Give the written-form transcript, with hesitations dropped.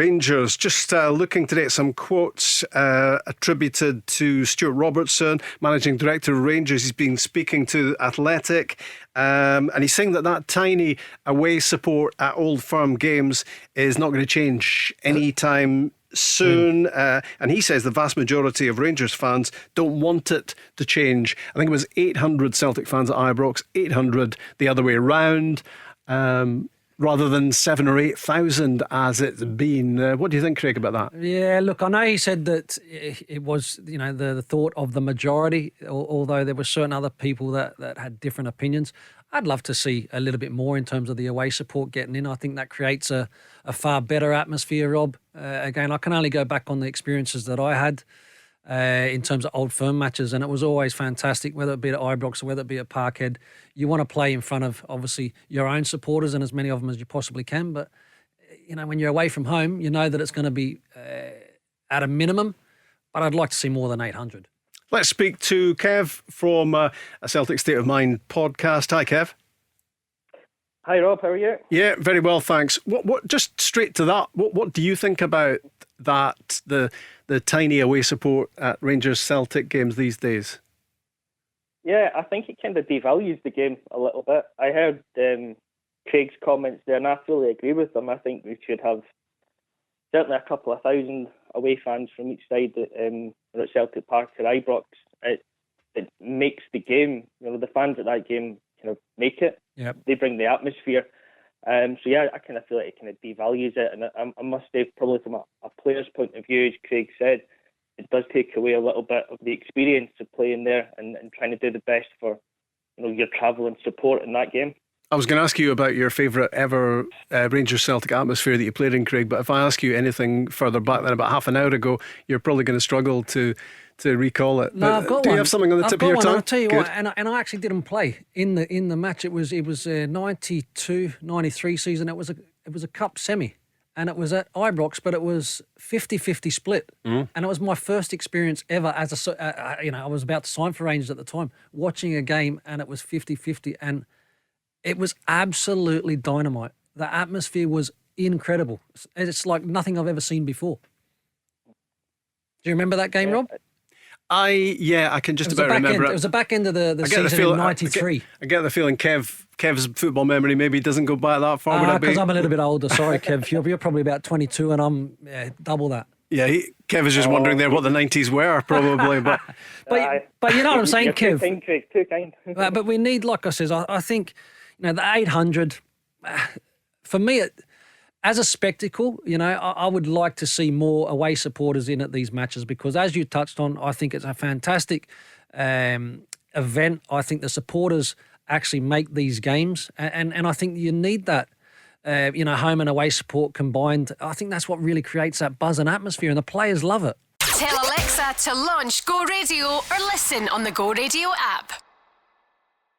Rangers, just looking today at some quotes attributed to Stuart Robertson, Managing Director of Rangers. He's been speaking to Athletic and he's saying that tiny away support at Old Firm games is not going to change anytime soon. And he says the vast majority of Rangers fans don't want it to change. I think it was 800 Celtic fans at Ibrox, 800 the other way around. Rather than 7,000 or 8,000 as it's been. What do you think, Craig, about that? Yeah, look, I know he said that it was, the thought of the majority, although there were certain other people that had different opinions. I'd love to see a little bit more in terms of the away support getting in. I think that creates a far better atmosphere, Rob. Again, I can only go back on the experiences that I had in terms of Old Firm matches, and it was always fantastic, whether it be at Ibrox or whether it be at Parkhead. You want to play in front of, obviously, your own supporters and as many of them as you possibly can, but when you're away from home, you know that it's going to be at a minimum, but I'd like to see more than 800. Let's speak to Kev from a Celtic State of Mind podcast. Hi, Kev. Hi, Rob. How are you? Yeah, very well, thanks. What? Just straight to that. What do you think about that? The tiny away support at Rangers Celtic games these days? Yeah, I think it kind of devalues the game a little bit. I heard Craig's comments there, and I fully agree with them. I think we should have certainly a couple of thousand away fans from each side at Celtic Park or Ibrox. It makes the game. The fans at that game kind of make it. Yep. They bring the atmosphere. So yeah, I kind of feel like it kind of devalues it, and I must say, probably from a player's point of view, as Craig said, it does take away a little bit of the experience of playing there and trying to do the best for your travel and support in that game. I was going to ask you about your favourite ever Rangers Celtic atmosphere that you played in, Craig, but if I ask you anything further back than about half an hour ago, you're probably going to struggle to recall it. No, I've got do one. you have something on the tip of your tongue? I'll tell you Good. what, and I actually didn't play in the match. It was 92-93 season. It was a cup semi, and it was at Ibrox, but it was 50-50 split, and it was my first experience ever as I was about to sign for Rangers at the time, watching a game, and it was 50-50, and it was absolutely dynamite. The atmosphere was incredible. It's like nothing I've ever seen before. Do you remember that game, Rob? I can just about remember it. It was the back end of the season in 93. I get the feeling Kev's football memory maybe doesn't go back that far. Because I'm a little bit older. Sorry, Kev. You're probably about 22 and I'm double that. Yeah, Kev is just wondering there what the 90s were, probably. But you know what I'm saying, Kev? Too kind, Craig, too kind. But we need, like I said, I think, the 800, for me, as a spectacle, I would like to see more away supporters in at these matches because, as you touched on, I think it's a fantastic event. I think the supporters actually make these games, and I think you need that, home and away support combined. I think that's what really creates that buzz and atmosphere, and the players love it. Tell Alexa to launch Go Radio or listen on the Go Radio app.